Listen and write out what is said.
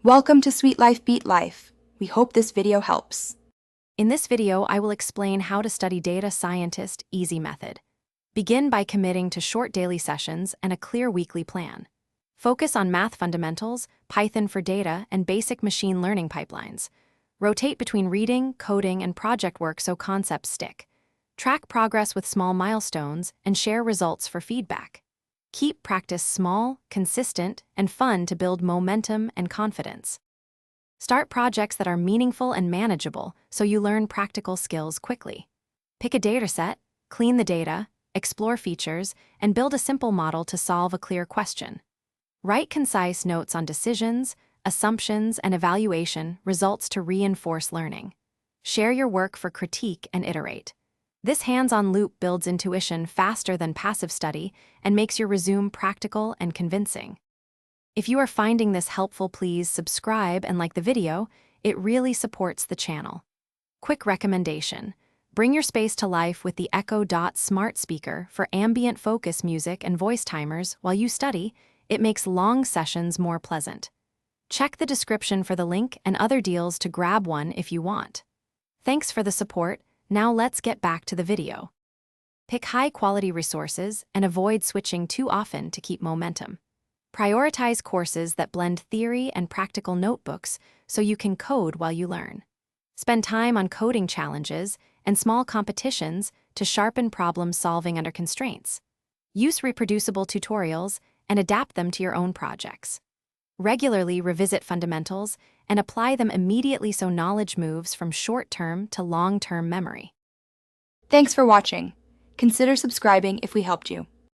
Welcome to Sweet Life Beat Life. We hope this video helps. In this video, I will explain how to study data scientist easy method. Begin by committing to short daily sessions and a clear weekly plan. Focus on math fundamentals, Python for data, and basic machine learning pipelines. Rotate between reading, coding, and project work so concepts stick. Track progress with small milestones and share results for feedback. Keep practice small, consistent, and fun to build momentum and confidence. Start projects that are meaningful and manageable so you learn practical skills quickly. Pick a dataset, clean the data, explore features, and build a simple model to solve a clear question. Write concise notes on decisions, assumptions, and evaluation results to reinforce learning. Share your work for critique and iterate. This hands-on loop builds intuition faster than passive study and makes your resume practical and convincing. If you are finding this helpful, please subscribe and like the video. It really supports the channel. Quick recommendation: bring your space to life with the Echo Dot smart speaker for ambient focus music and voice timers while you study. It makes long sessions more pleasant. Check the description for the link and other deals to grab one if you want. Thanks for the support. Now let's get back to the video. Pick high-quality resources and avoid switching too often to keep momentum. Prioritize courses that blend theory and practical notebooks so you can code while you learn. Spend time on coding challenges and small competitions to sharpen problem-solving under constraints. Use reproducible tutorials and adapt them to your own projects. Regularly revisit fundamentals and apply them immediately so knowledge moves from short-term to long-term memory. Thanks for watching. Consider subscribing if we helped you.